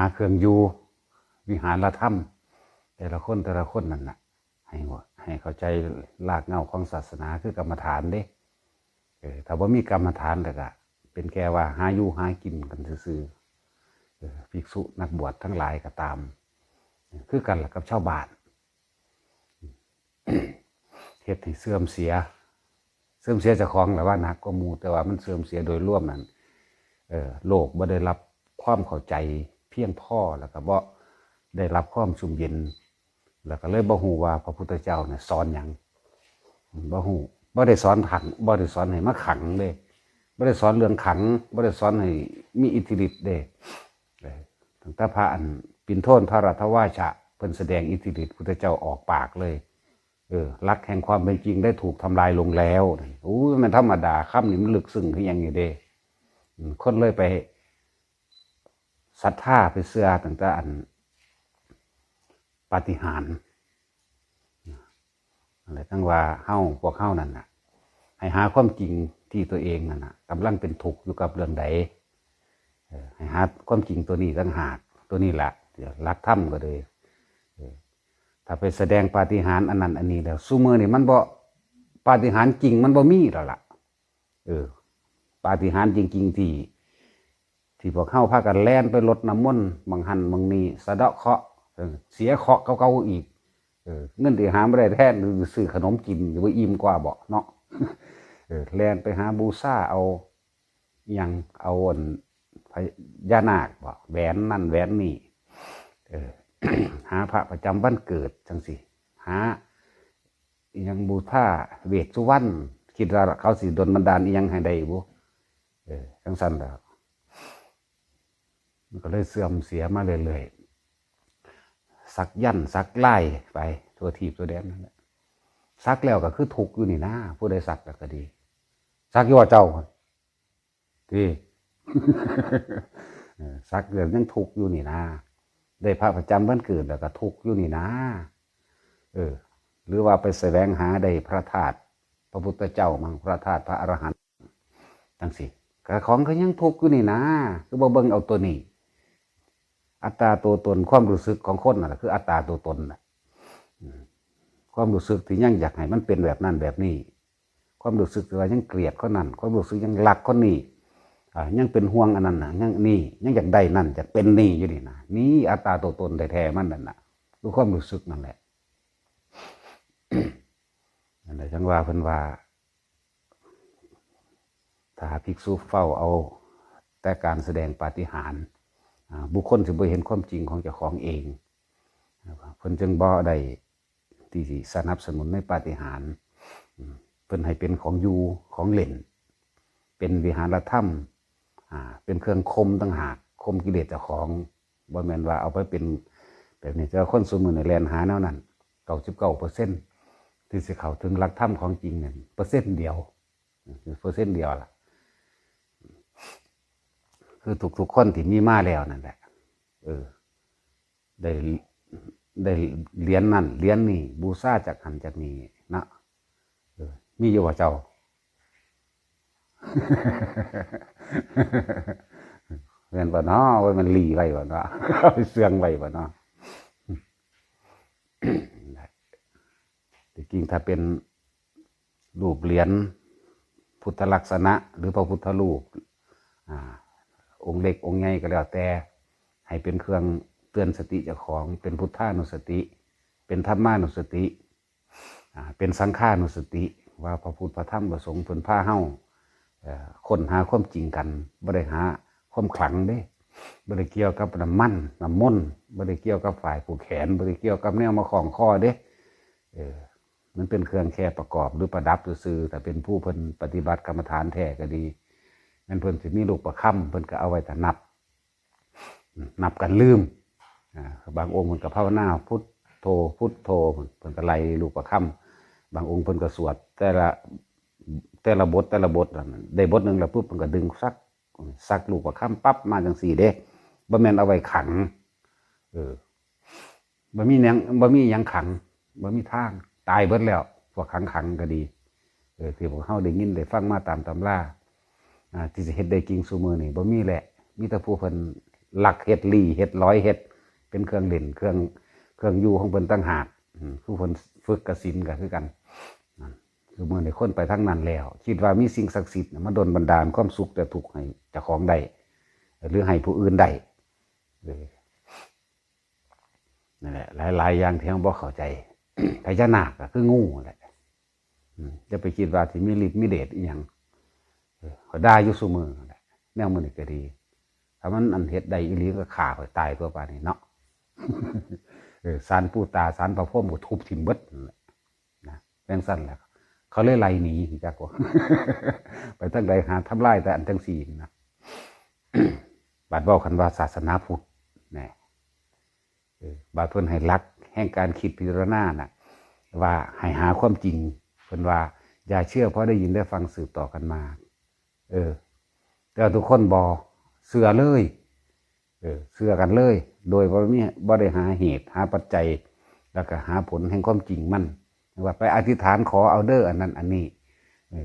าเครื่องอยู่วิหารธรรมแต่ละคนนั่นน่ะให้เข้าใจรากเหง้าของศาสนาคือกรรมฐานเด้ถ้าว่ามีกรรมฐานแล้วก็เป็นแค่ว่าหาอยู่หากินกันซื่อภิกษุนักบวชทั้งหลายก็ตามคือกันกับชาวบ้านเฮ็ดให้เสื่อมเสียเจ้าของแหละว่านักก็มูแต่ว่ามันเสื่อมเสียโดยรวมนั้นโลกบ่ได้รับความเข้าใจเพียงพอแล้วก็บ่ได้รับความชุ่มเย็นแล้วก็เลยบ่ฮู้ว่าพระพุทธเจ้าเนี่ยสอนหยังบ่ฮู้บ่ได้สอนขังบ่ได้สอนให้มาขังเด้บ่ได้สอนเรื่องขังบ่ได้สอนให้มีอิทธิฤทธิ์เด้ตั้งแต่พระอันปิ่นโทนพระรัตวาชะเพิ่นแสดงอิทธิฤทธิ์พุทธเจ้าออกปากเลยหลักแห่งความเป็นจริงได้ถูกทำลายลงแล้วมันธรรมดาคำนี้มันลึกซึ้งคือหยังอยู่เด้คนเลยไปศรัทธาไปเชื่อตั้งแต่อันปาฏิหาริย์อะไรทั้งว่าพวกเฮานั่นน่ะให้หาความจริงที่ตัวเองนั่นน่ะกำลังเป็นทุกข์อยู่กับเรื่องใดให้หาความจริงตัวนี้ต่างหากตัวนี้แหละหลักธรรมก็เลยถ้าไปแสดงปาฏิหาริย์อันนั้นอันนี้แล้วซุมื้อนี่มันบ่ปาฏิหาริย์จริงมันบ่มีแล้วล่ะปาฏิหาริย์จริงๆที่พวกเฮาพากันแล่นไปรดน้ำมนต์บางหันบางนี้สะเดาะเคราะห์เสียเคราะห์เก่าๆอีกเงินที่หาไม่ได้แท้หรือซื้อขนมกินหรือว่าอิ่มกว่าบ่เนาะแล่นไปหาบูชาเอาอย่างเอาพญานาคบ่แหวนนั่นแหวนนี่หาพระประจำวันเกิดจังสิหาอย่างบูชาเวชสุวรรณคิดว่าเขาสิดลบันดาลอีหยังให้ได้บ่จังซั่นแล้วมันก็เลยเสื่อมเสียมาเรื่อยๆสักยันสักไล่ไปตัวทีบตัวแดนนั่นแหละสักแล้วก็คือทุกข์อยู่นี่นะผู้ใดสักก็ดีสักอยู่ว่าเจ้าที่ สักเรื่องยังทุกข์อยู่นี่นะได้พระประจำวันเกิดแล้วก็ทุกข์อยู่นี่นะหรือว่าไปแสวงหาได้พระธาตุพระพุทธเจ้ามั่งพระธาตุพระอรหันต์จังสิก็ของเขายังทุกข์อยู่นี่นะคือบ่เบิ่งเอาตัวนี้อัตตาตัวตนความรู้สึกของคนน่ะคืออัตตาตัวตนน่ะความรู้สึกที่ยังอยากให้มันเป็นแบบนั้นแบบนี้ความรู้สึกที่ว่ายังเกลียดคนนั้นความรู้สึกยังรักคนนี้ยังเป็นห่วงอันนั้นน่ะยังนี่ยังอยากได้นั่นอยากเป็นนี่อยู่นี่นะนี่อัตตาตัวตนแท้ๆมันนั่นน่ะคือความรู้สึกนั่นแหละ นั่นแหละจังว่าเพิ่นว่าถ้าภิกษุเฝ้าเอาแต่การแสดงปาฏิหาริย์บุคคลสิบ่เห็นความจริงของเจ้าของเองเพิ่นจึงบ่ได้ที่สนับสนุนในปาฏิหาริย์เพิ่นให้เป็นของอยู่ของเล่นเป็นวิหารธรรมเป็นเครื่องคมต่างหากคมกิเลสเจ้าของบ่แม่นว่าเอาไปเป็นแบบนี้แต่คนซุมื้อนี่แล่นหาแนวนั้น99%ที่สิเข้าถึงหลักธรรมของจริงนั่นเปอร์เซ็นต์เดียวล่ะคือทุกคนที่มีมาแล้วนั่นแหละได้เหรียญนั่นเหรียญนี่บูชาจากหันจากนี้นะมีอยู่ว่าเจ้า เงินบ่เนาะไว้มันลีไว้บ่เนาะไปเสื่องไว้บ่เนาะจริงถ้าเป็นรูปเหรียญพุทธลักษณะหรือพระพุทธรูปองค์เล็กองค์ใหญ่ก็แล้วแต่ให้เป็นเครื่องเตือนสติเจ้าของเป็นพุทธานุสติเป็นธรรมานุสติเป็นสังฆานุสติว่าพระพุทธพระธรรมพระสงฆ์เพิ่นพาเฮาค้นหาความจริงกันบ่ได้หาความขลังเด้บ่ได้เกี่ยวกับน้ำมนต์บ่ได้เกี่ยวกับฝ่ายผูกแขนบ่ได้เกี่ยวกับแนวมาคล้องคอเด้มันเป็นเครื่องแค่ประกอบหรือประดับซื่อแต่เป็นผู้เพิ่นปฏิบัติกรรมฐานแท้ก็ดีนั่นเพิ่นสิมีลูกประค่ำเพิ่นก็เอาไว้แต่นับกันลืมบางองค์เพิ่นก็ภาวนาพุทโธเพิ่นก็ไล่ลูกประค่ำบางองค์เพิ่นก็สวดแต่ละบทได้บทนึงแล้วปุ๊บเพิ่นก็ดึงซักลูกประค่ำปั๊บมาจังซี่เด้บ่แม่นเอาไว้ขังบ่มีหยังขังบ่มีทางตายเบิดแล้วพวกขังก็ดีที่พวกเฮาได้ยินได้ฟังมาตามตำราที่จะเฮ็ดได้จริงซุมื้อนี่บ่มีแหละมีแต่ผู้เพิ่น หลักเฮ็ดลี่เฮ็ดร้อยเฮ็ดเป็นเครื่องเล่นเครื่องอยู่ของเพิ่นตั้งหากคือเพิ่นฝึกกสินก็คือกันคือเมื่อในคนไปทั้งนั้นแล้วคิดว่ามีสิ่งศักดิ์สิทธิ์มาดลบันดาลความสุขแต่ทุกข์ให้เจ้าของได้หรือให้ผู้อื่นได้นั่นแหละหลายๆอย่างที่เราบ่เข้าใจ พญานาคก็คืองูแหละจะไปคิดว่าที่มีฤทธิ์มีเดชอีหยังเขาได้อยู่ซุมื้อแหละแนวมื้อนี้ก็ดีถ้ามันอันเฮ็ดได้อีหลีก็ฆ่าเขาตายตัวปานนี้เนาะศาลปู่ตาศาลพระพรหมก็ทุบทิ่มเบิดนะแม่งสั่นแหละเขาเลยไล่หนีจักว่า ไปทั้งใดหาทำลายแต่อันทั้งสี่นะ บาดเว้ากันว่าศาสนาพุทธนะบาดเพิ่นให้รักแห่งการคิดพิจารณาน่ะว่าให้หาความจริงเพิ่นว่าอย่าเชื่อเพราะได้ยินได้ฟังสืบต่อกันมาแต่ทุกคนบ่เชื่อเลยเชื่อกันเลย โดยบ่ได้หาเหตุหาปัจจัยแล้วก็หาผลแห่งความจริงมันว่าไปอธิษฐานขอเอาเด้ออันนั้นอันนี้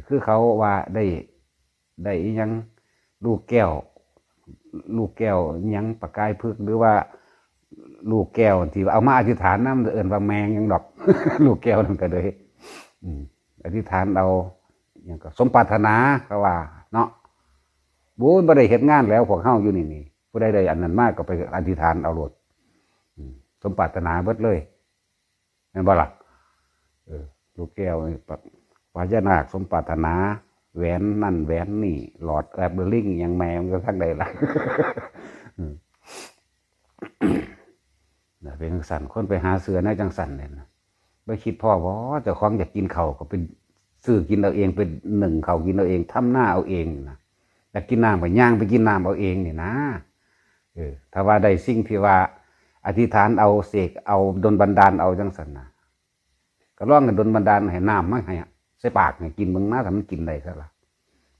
คือเขาว่าได้อีหยังลูกแก้วยังประกายพึกหรือว่าลูกแก้วที่เอามาอธิษฐานน้ำเอิญว่าแมงยังดอก ลูกแก้วนั่นก็เลยอธิษฐานเอาอย่างก็สมปรารถนาก็ว่าเนาะบู๊บ่ได้เฮ็ดงานแล้วพวกเฮาอยู่นี่ผู้ใดอันนั้นมากก็ไปอธิษฐานเอาโลดสมปรารถนาเบิดเลยแม่นบ่ล่ะลูกแก้วพญานาคสมปรารถนาแหวนนั่นแหวนนี่หลอดแอบเบอร์ลิงยังแมวก็ทั้งใดล่ะ เป็นจังสันคนไปหาเสือในจังสันเนี่ยนะไม่คิดพ่อว่าเจ้าของอยากกินเขาก็เป็นซื้อกินเอาเองเป็นหนึ่งเขากินเอาเองทำหน้าเอาเองนะอยากกินน้ำไปย่างไปกินน้ำเอาเองนี่นะถ้าว่าได้สิ่งที่ว่าอธิษฐานเอาเสกเอาดลบันดาลเอาจังสันนะก็ร้องกันดลบันดาลให้น้ำไม่ให้ใส่ปากให้กินมึงนะถ้ามันกินได้ซะละ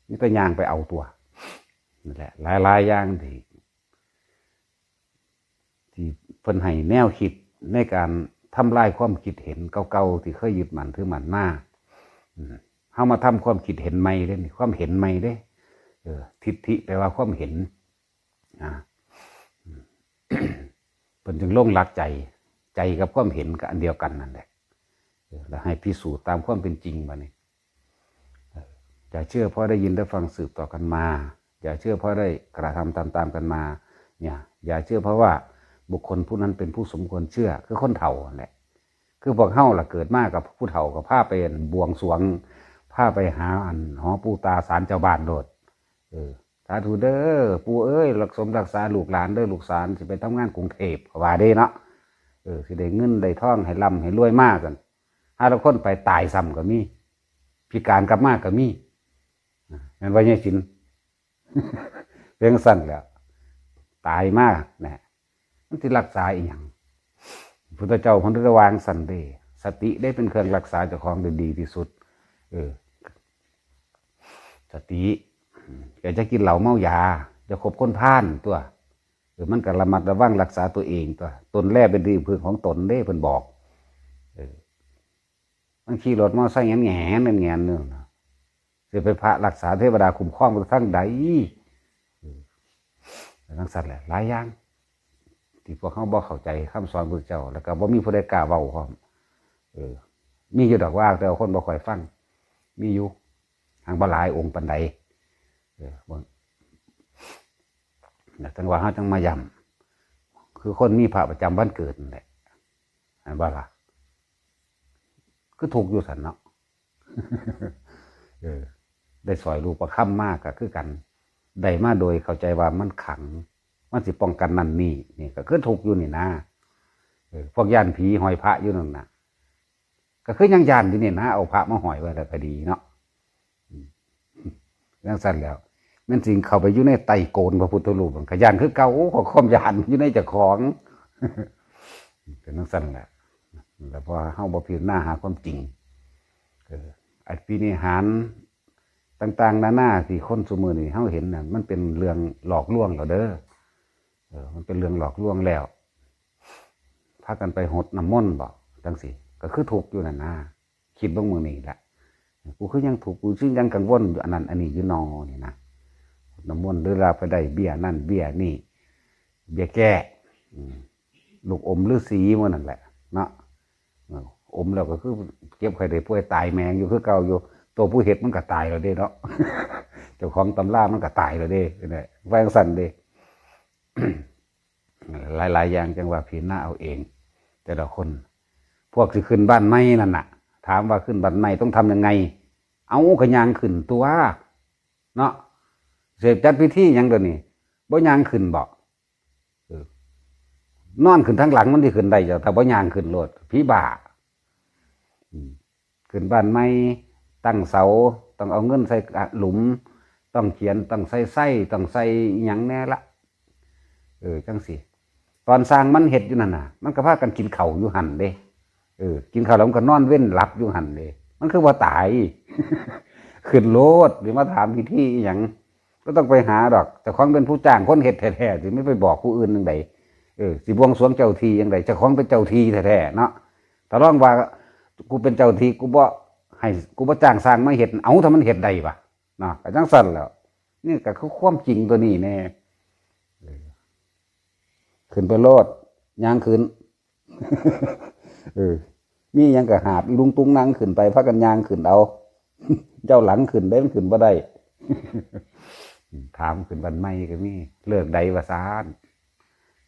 นี่ก็ย่างไปเอาตัวนั่นแหละหลายอย่างที่เพิ่นให้แนวคิดในการทำลายความคิดเห็นเก่าๆที่เคยยึดมั่นถือมั่นมาเฮามาทำความคิดเห็นใหม่เด้นี่ความเห็นใหม่เด้ทิฏฐิแปลว่าความเห็นเพิ่นจึงลงหลักใจกับความเห็นก็อันเดียวกันนั่นแหละแล้วให้พิสูจน์ตามความเป็นจริงบัดนี้อย่าเชื่อเพราะได้ยินได้ฟังสืบต่อกันมาอย่าเชื่อเพราะได้กระทำตามกันมาเนี่ยอย่าเชื่อเพราะว่าบุคคลผู้นั้นเป็นผู้สมควรเชื่อคือคนเฒ่าแหละคือพวกเฮาล่ะเกิดมากับผู้เฒ่ากับพาไปบวงสรวงพาไปหาหอปู่ตาศาลเจ้าบ้านโดดสาธุเด้อปู่เอ้ยรักษาลูกหลานเด้อลูกศาลสิไปทำงานกรุงเทพว่าเด้เนาะสิได้เงินได้ทองให้ร่ำให้รวยมากกันหาทุกคนไปตายซ้ำก็มีพิการกลับมาก็มีงั้นว่าเนี่ยสิน เพียงสั้นแล้วตายมากนะมันที่รักษาอีกอย่างพุทธเจ้าพันธุวางสันเดสติได้เป็นเครื่องรักษาเจ้าของได้ดีที่สุดสติแกจะกินเหล้าเมายาจะคบคนพาลตัวมันก็ระมัดระวังรักษาตัวเองตัวตนแรกเป็นดีพึ่งของตนได้เพิ่นบอกมันขี่รถมอไซค์แง่ๆนั่นแง่นึงจะไปพระรักษาเทวดาคุ้มครองทั้งใดทั้งสัตว์แหละหลายอย่างที่พวกเขาบ่เข้าใจคำสอนพระเจ้าแล้วก็บ่มีผู้ใดกล้าเว้าพร้อมมีอยู่ดอกว่าแต่คนบ่ค่อยฟังมีอยู่ทางบ่หลายองค์ปานใดจังว่าเฮาจังมาย้ำคือคนมีพระประจำวันเกิดนั่นแหละอันบ่ล่ะคือถูกอยู่ซั่นเนาะได้สอยลูกประค่ำมากก็คือกันได้มาโดยเข้าใจว่ามันขังมันสิป้องกันนั่นนี่ก็คือถูกอยู่นี่นะพวกย่านผีหอยพระอยู่นั่นนะก็คือยังย่านอยู่นี่นะเอาพระมาหอยไว้แล้วก็ดีเนาะเรื่องสั้นแล้วมันจริงเข้าไปอยู่ในไตโกนพระพุทธรูปขยันคือเก่าขอความย่านอยู่ในเจ้าของเป็นเรื่องสั้นแหละแล้วพอเฮาบ่พิจารณาหาความจริงอภินิหารต่างๆนานาที่คนสมือนี่เฮาเห็นน่ะมันเป็นเรื่องหลอกลวงแล้วเด้อมันเป็นเรื่องหลอกลวงแล้วพากันไปหดน้ำมนต์บ่จังสิก็คือถูกอยู่นั่นนะคิดเบิ่งมื้อนี้แหละกูคือยังถูกกูซึ่งยังกังวลอยู่อันนั้นอันนี้อยู่นอนี่นะน้ำมนต์หรือเราไปได้เบี้ยนั่นเบี้ยนี่ เบี้ยแก้ลูกอมฤาษีมันนั่นแหละเนาะอมแล้วก็คือเก็บไข่ได้ป่วยตายแมงอยู่คือเก่าอยู่ตัวผู้เห็ดมันก็ตายแล้วเด้เนาะ เจ้าของตำรามันก็ตายแล้วเด้เนี่ยแวงสั่นเด้ หลายๆอย่างจังว่าพี่หน้าเอาเองแต่ละคนพวกที่ขึ้นบ้านไม้นั่นน่ะถามว่าขึ้นบ้านไม้ต้องทำยังไงเอากระยางขึ้นตัวเนาะเสพจัดพิธียังเดี๋ยวนี้บ่ยางขึ้นบ่นอนขึ้นทั้งหลังมันที่ขึ้นได้จ้ะแต่บ่ยางขึ้นโลดพี่บ่าขึ้นบ้านไม้ตั้งเสาต้องเอาเงินใส่หลุมต้องเขียนต้องใส่ไส้ต้องใส่หยังแน่ละจังสิตอนสร้างมันเห็ดอยู่นั่นน่ะมันก็พากันกินเข่าอยู่หันเด้กินข้าวแล้วมันก็นอนเว้นหลับอยู่หันเลยมันคือว่าตาย ขึ้นโลดหรือมาถามพิธีอย่างก็ต้องไปหาดอกแต่ของเป็นผู้จ้างคนเห็ดแท้ๆสิไม่ไปบอกผู้อื่นยังไงสิบวงสรวงเจ้าทียังไงจะของเป็นเจ้าทีแท้ๆเนาะถ้าร้องว่ากูเป็นเจ้าทีกูบ่ให้กูบ่จ้างสร้างมาเห็ดเอาถ้ามันเห็ดใดวะเนาะก็จังสั่นแล้วนี่ก็คือความจริงตัวนี้แน่ขึ้นไปโลดย่างขึ้น มียังกะหาบลุงตุงนั่งขึ้นไปพักกันยางขึ้นเอา เจ้าหลังขึ้นได้มันขึ้นบ่ได้ ถามขึ้นบันไม่ก็มีเลิกใดวะซาน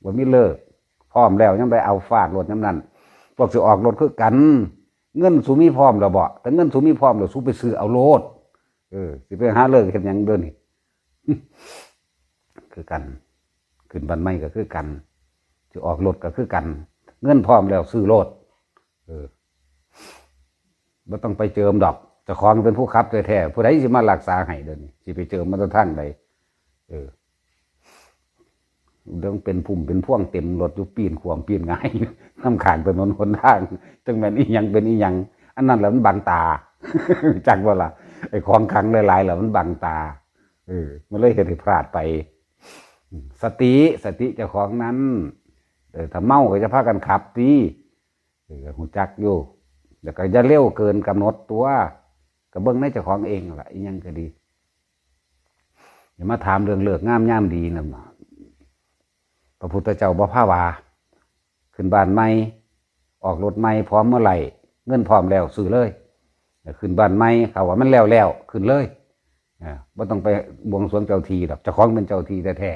ว่ามีเลิกพร้อมแล้วยังได้เอาฟาดรถน้ำนั้นพวกสิออกรถคือกันเงินสูมีพร้อมแล้วบ่แต่เงินสูมีพร้อมแล้วสูไปซื้อเอาโลดสิไปหาเลิกเห็นยังเดินนี่ คือกันขึ้นบันไม่ก็คือกันสิออกรถก็คือกันเงินพร้อมแล้วซื้อรถไม่ต้องไปเจิมดอกเจ้าของเป็นผู้ขับแท้ๆผู้ใดสิมารักษาให้เดินสิไปเจิมมันจะทั้งใดเรื่องเป็นพุ่มเป็นพ่วงเต็มรถอยู่ปีนขวมปีนง่ายน้ำขานถนนหนทางจังแม่นอีหยังเป็นอีหยังอันนั้นแหละมันบังตา จักว่าล่ะไอ้ของขังหลายๆแหละมันบังตามันเลยเห็นพลาดไปสติเจ้าของนั้นถ้าเมาก็จะพากันขับดีหูจักอยู่แต่ก็จะเร็วเกินกำหนดตัวก็เบิ้งในเจ้าของเองแหละอีหยังก็ดีอย่ามาถามเรื่องเลือกงามย่ามดีนะพระพุทธเจ้าบ่พาวาขึ้นบ้านใหม่ออกรถใหม่พร้อมเมื่อไหร่เงินพร้อมแล้วซื้อเลยขึ้นบ้านใหม่เขาว่ามันแล้วขึ้นเลยบ่ต้องไปบวงสรวงเจ้าทีหรอกเจ้าของเป็นเจ้าทีแท้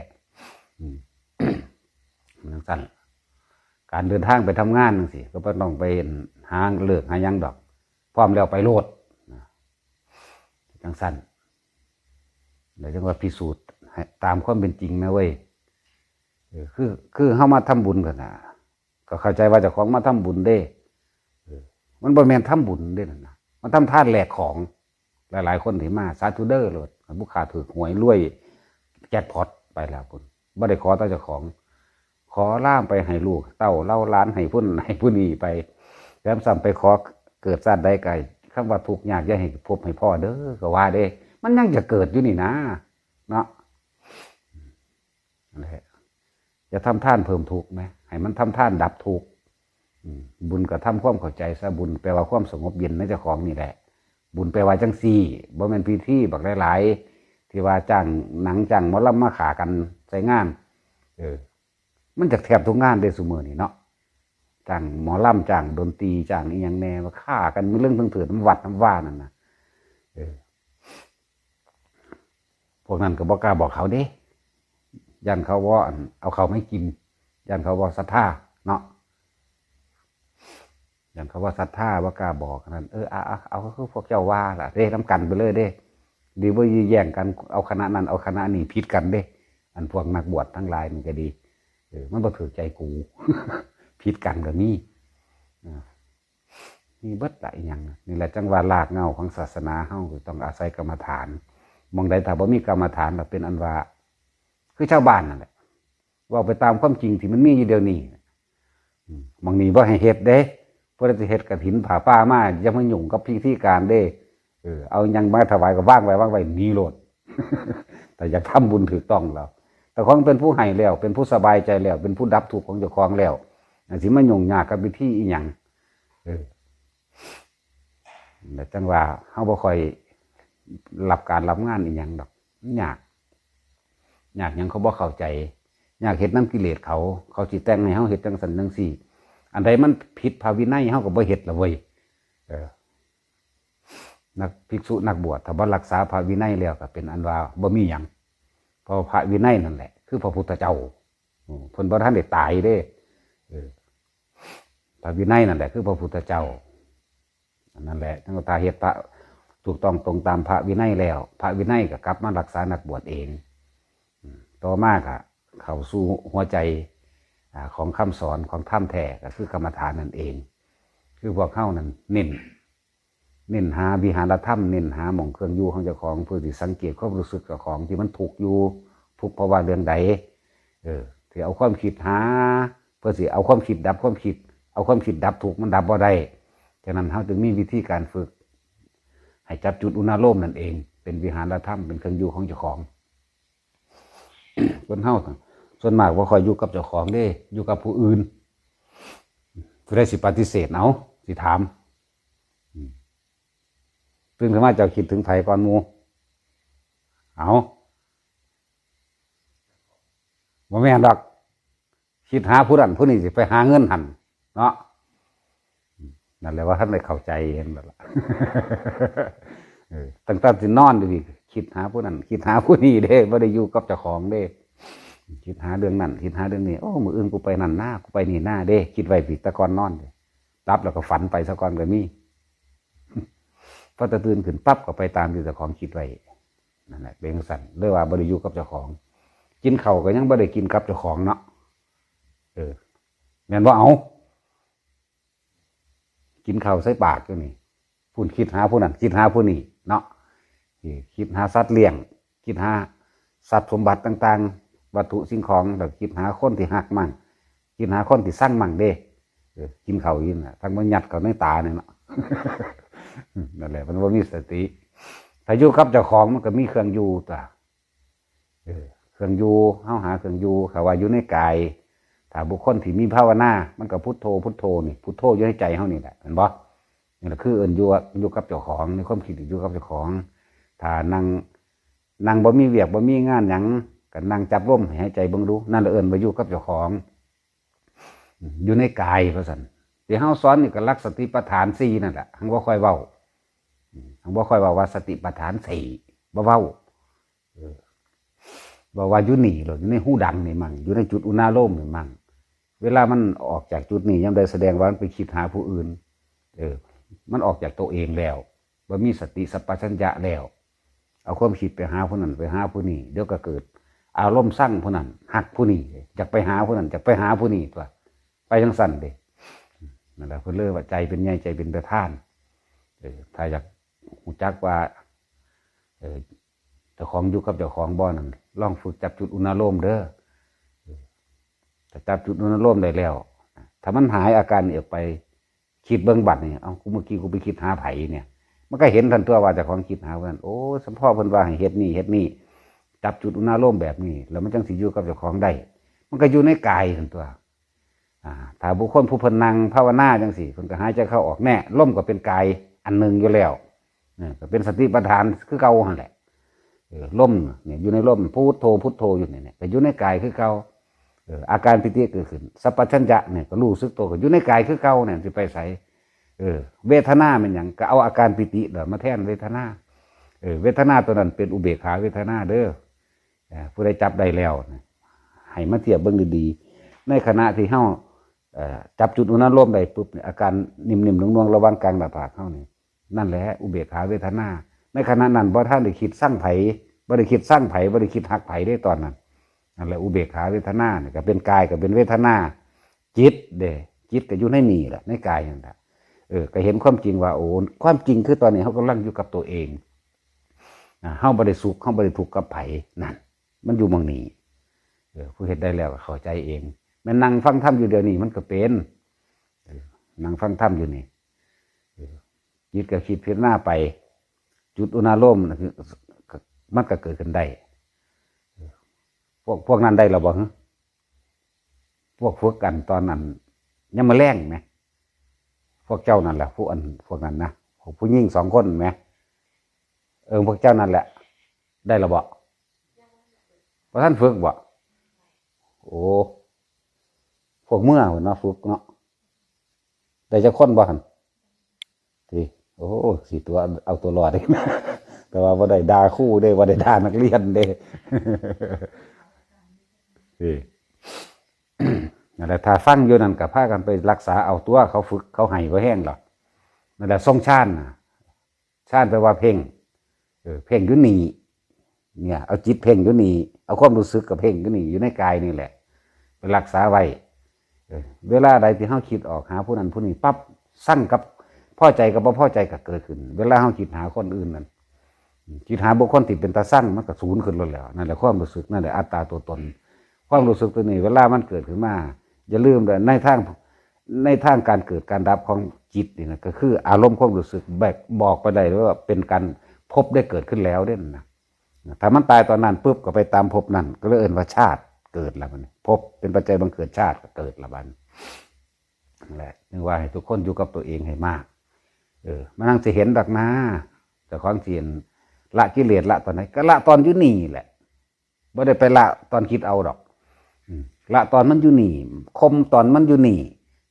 ๆมันสั้นการเดินทางไปทำงานสิก็บ่ต้องไปหาเลือกหายังดอกพร้อมแล้วไปโลดจังสั้นเดี๋ยวจังว่าพิสูจน์ตามความเป็นจริงนะเว้ยคือเข้ามาทำบุญกันนะก็เข้าใจว่าเจ้าของมาทำบุญได้มันบ่แม่นทำบุญได้นะมันทำทานแหลกของหลายๆคนที่มาสาธุเด้อเลยบุคคาถือหวยรวยแจ็คพอตไปแล้วคุณบ่ได้ขอต่อเจ้าของขอล่ามไปให้ลูกเต้าเล่าล้านให้พุ่นให้ผู้นี้ไปแล้วซ้ำไปขอเกิดชาติใดไกลคำว่าทุกข์ยากอย่าให้พบให้พ่อเด้อก็ว่าเด้มันยังจะเกิดอยู่นี่นะเนาะนั่นแหละจะทำท่านเพิ่มทุกข์ไหมให้มันทำท่านดับทุกข์บุญกับทำความเข้าใจซะบุญแปลว่าความสงบเย็นในเจ้าของนี่แหละบุญแปลว่าจังซี่บ่แม่นพิธีบักหลายๆที่ว่าจ้างหนังจ้างหมอลำมาขากันใส่งานมันจะแทบทุกงานได้เสมอนี่เนาะจ้างหมอลำจ้างดนตรีจ้างอีหยังแน่มาฆ่ากันเรื่องเถื่อนน้ำวัดน้ำว่านั่นนะพวกนั้นก็บอกกล้าบอกเขาเด้ยันเขาว่าเอาเขาไม่กินยันเขาว่าศรัทธาเนาะยันเขาว่าศรัทธาว่ากล้าบอกนั้นเอาคือพวกเจ้าว่าล่ะเด้น้ำกันไปเลยเด้ดีว่าแย่งกันเอาคณะนั้นเอาคณะนี้ผิดกันเด้อันพวกนักบวชทั้งหลายมันก็ดีมันบ่ถือใจกู ผิดกันก็มีมีเบิดหลายอย่างนี่แหละจังหวะรากเหง้าของศาสนาเฮาต้องอาศัยกรรมฐานมองใดถ้าบ่มีกรรมฐานเป็นอันว่าคือชาวบ้านนั่นแหละว่าไปตามความจริงที่มันมีอยู่เดี๋ยวนี้บางนี้บ่ให้เฮ็ดเด้เพื่อจะเฮ็ดกฐินผ่าป่ามาอย่ามายุ่งกับพิธีการเด้เอายังมาถวายก็ว่างไว้มีโลด แต่อยากทำบุญถูกต้องแล้วแต่ของเป็นผู้ให้แล้วเป็นผู้สบายใจแล้วเป็นผู้ดับทุกข์ของเจ้าของแล้วสิมายุ่งยากกับพิธีอีหยังแต่จังว่าเฮาบ่ค่อยรับการรับงานอีหยังดอกยากหยังเขาบ่เข้าใจ อยากเฮ็ดน้ำกิเลสเขาสิแต่งให้เฮาเฮ็ดจังซั่นจังซี่อันใดมันผิดพระวินัยเฮาก็บ่เฮ็ดละเว้ยนักภิกษุนักบวชถ้าบ่รักษาพระวินัยแล้วก็เป็นอันว่าบ่มีหยังเพราะพระวินัยนั่นแหละคือพระพุทธเจ้าเพิ่นบ่ทันได้ตายเด้พระวินัยนั่นแหละคือพระพุทธเจ้านั่นแหละทั้งตาเฮ็ดพระถูกต้องตรงตามพระวินัยแล้วพระวินัยก็กลับมารักษานักบวชเองต่อมาก็เข้าสู่หัวใจของคำสอนของธรรมแท้ก็คือกรรมฐานนั่นเองคือพวกเข้านั้นเน้นหาวิหารธรรมเน้นหาหม่องเครื่องอยู่ของเจ้าของเพื่อที่สังเกตความรู้สึกเจ้าของที่มันถูกอยู่ทุกเพราะว่าเรื่องใดที่เอาความคิดหาเพื่อสิเอาความคิดดับความคิดเอาความคิดดับถูกมันดับบ่ได้ฉะนั้นเขาจึงมีวิธีการฝึกให้จับจุดอุณาโลมนั่นเองเป็นวิหารธรรมเป็นเครื่องอยู่ของเจ้าของ คนเฮาส่วนมากว่าคอยอยู่กับเจ้าของเด้อยู่กับผู้อื่นผู้ใดสิปฏิเสธเอาสิถามซึ่งถ้ามาเจ้าคิดถึงไผก่อนหมู่เอาบ่แม่นดอกคิดหาผู้นั้นผู้นี้สิไปหาเงินหั่นเนาะนั่นแหละว่าท่านได้เข้าใจเห็นแบบละตั้งแต่สินอนดิคิดหาผู้นั้นคิดหาผู้นี้เด้บ่ได้อยู่กับเจ้าของเด้คิดหาเรื่องนั้นคิดหาเรื่องนี้โอ้มื้ออื่นกูไปนั่นหน้ากูไปนี่หน้าเด้คิดไว้ผิดตะกอนนอนเด้รับแล้วก็ฝันไปซะก่อนก็มีพอตื่นขึ้นปั๊บก็ไปตามที่เจ้าของคิดไว้นั่นแหละเป็นสั่นเรียกว่าบ่ได้อยู่กับเจ้าของกินข้าวก็ยังบ่ได้กินกับเจ้าของเนาะแม่นบ่เอากินข้าวใส่ปากก็นี่พูดคิดหาผู้นั้นคิดหาผู้นี้เนาะคิดหาสัตว์เลี้ยงคิดหาสัตว์สมบัติต่างๆวัตถุสิ่งของแล้วคิดหาคนที่หักมั่งคิดหาคนที่สร้างมั่งเด้กินข้าวยินทั้งมันยัดเข้าในตาเนี่ยเนาะ นั่นแหละมันว่ามีสติถ้าอยู่กับเจ้าของมันก็มีเครื่องอยู่ตัวเครื่องอยู่เฮาหาเครื่องอยู่เขาว่าอยู่ในกายถ้าบุคคลที่มีภาวนามันก็พุทโธพุทโธนี่พุทโธอยู่ในใจเฮานี่แหละเห็นบ่นี่แหละคืออยู่กับเจ้าของในความคิดอยู่กับเจ้าของถ้านั่งบ่มีเวียกบ่มีงานหยังก็นั่งจับลมหายใจเบิ่งดูนั่นแหละว่าอยู่กับเจ้าของอยู่ในกายว่าซั่นที่เฮาสอนนี่ก็หลักสติปัฏฐาน4นั่นแหละหังบ่ค่อยเว้าว่าสติปัฏฐาน4บ่เว้าบอกว่าอยู่นี่หรออยู่ในหูดังนี่มั่งอยู่ในจุดอุณาโลมนี่มั่งเวลามันออกจากจุดนี้ย่ำใดแสดงว่ามันไปคิดหาผู้อื่นมันออกจากตัวเองแล้วว่ามีสติสัพพัญญะแล้วเอาความคิดไปหาผู้นั้นไปหาผู้นี้เดี๋ยวก็เกิดอารมณ์สั่งผู้นั้นหักผู้นี้อยากไปหาผู้นั้นอยากไปหาผู้นี้ตัวไปทั้งสั้นเด้นั่นแหละเพิ่นเลิกว่าใจเป็นใหญ่ใจเป็นประธานถ้าอยากรู้จักว่าเจ้าของอยู่กับเจ้าของบ่อนั่นลองฝึกจับจุดอุณาโลมเด้อถ้าจับจุดอุณาโลมได้แล้วถ้ามันหายอาการออกไปคิดเบิ่งบัดนี่เมื่อกี้กูไปคิดหาไผเนี่ยมันก็เห็นทันตัวว่าเจ้าของคิดหาเพิ่นโอ้สัมพ่อเพิ่นว่าให้เฮ็ดนี่จับจุดอุณาโลมแบบนี้แล้วมันจังสิอยู่กับเจ้าของได้มันก็อยู่ในกายทันตัวถ้าบุคคลผู้เพิ่นนั่งภาวนาจังซี่เพิ่นก็หายใจเข้าออกแน่ลมก็เป็นกายอันหนึ่งอยู่แล้วก็เป็นสติปัฏฐานคือเก่าหั่นแหละลมเนี่ยอยู่ในลมพุทโธอยู่เนี่ยแต่อยู่ในกายคือเก่าอาการปิติเกิดขึ้นสัพพัญญะเนี่ยก็รู้สึกตัวก็อยู่ในกายคือเก่าเนี่ยสิไปใส่เวทนาเป็นอย่างก็เอาอาการปิติมาแทนเวทนาเวทนาตัวนั้นเป็นอุเบกขาเวทนาเด้อผู้ใดจับได้แล้วให้มาเทียบเบิ่งดีๆในขณะที่เฮาจับจุดอุณาโลมได้ปุ๊บอาการนิ่มๆนุ่งๆระวังกลางหน้าผากเฮานี่นั่นแหละอุเบกขาเวทนาในขณะนั้นบ่ท่านได้คิดสร้างไผบ่ได้คิดสร้างไผบ่ได้คิดหักไผได้ตอนนั้นนั่นแหละอุเบกขาเวทนาเนี่ยก็เป็นกายก็เป็นเวทนาจิตเด้จิตก็อยู่ในนี่แหละในกายนั่นแหละก็เห็นความจริงว่าโอ้ความจริงคือตอนนี้เขากำลังอยู่กับตัวเองเฮาบ่ได้สุขเฮาบ่ได้ทุกข์กับไผนั่นมันอยู่หม้องนี้ผู้เฮ็ดได้แล้วก็เข้าใจเองแม่นั่งฟังธรรมอยู่เดี๋ยวนี้มันก็เป็นนั่งฟังธรรมอยู่นี่จิตก็คิดพิจารณาไปจุดอุณาโลมคือมันก็เกิดขึ้นได้พวกนั้นได้หรือเปล่าพวกฝึกกันตอนนั้นยังมาแรงไหมพวกเจ้านั่นแหละพวกนั้นนะผู้หญิง2 คนไหมพวกเจ้านั่นแหละได้หรือเปล่าเพราะท่านฝึกบ่ โอ้พวกเมื่อเนาะฝึกเนาะได้จะค้นบ่หันทีโอ้สี่ตัวเอาตัวรอดเองนะแต่ว่าบ่ได้ด่าครูเด้บ่ได้ด่านักเรียนเด้นี่นั่นแหละถ้าฟังอยู่นั่นก็พากันไปรักษาเอาตัวเขาฝึกเขาให้บ่แห้งหรอกนั่นแหละทรงชาญชาญแปลว่าเพ่งเพ่งอยู่นี่เนี่ยเอาจิตเพ่งอยู่นี่เอาความรู้สึกกับเพ่งอยู่นี่อยู่ในกายนี่แหละไปรักษาไว้เวลาใดที่เฮาคิดออกหาผู้นั้นผู้นี้ปั๊บสั่งกับพอใจกับบ่พอใจก็เกิดขึ้นเวลาเฮาคิดหาคนอื่นนั่นคิดหาบุคคลที่เป็นตาสั่งมันก็สูญขึ้นแล้วนั่นแหละความรู้สึกนั่นแหละอัตตาตัวตนความรู้สึกตัวนี้เวลามันเกิดขึ้นมาอย่าลืมเลยในทางการเกิดการดับของจิตนี่นะก็คืออารมณ์ความรู้สึกบอกไปได้ว่าเป็นการพบได้เกิดขึ้นแล้วเด่นนะถ้ามันตายตอนนั้นปุ๊บก็ไปตามพบนั่นก็เลยเอิ้นว่าชาติเกิดละมันพบเป็นปัจจัยบังเกิดชาติก็เกิดละมันนั่นแหละนึกว่าให้ทุกคนอยู่กับตัวเองให้มากมันนั่งจะเห็นดักหน้าแต่ของเสียนละกิเลสละตอนไหนก็ละตอนอยู่นี่แหละไม่ได้ไปละตอนคิดเอาดอกละตอนมันอยู่นี่คมตอนมันอยู่นี่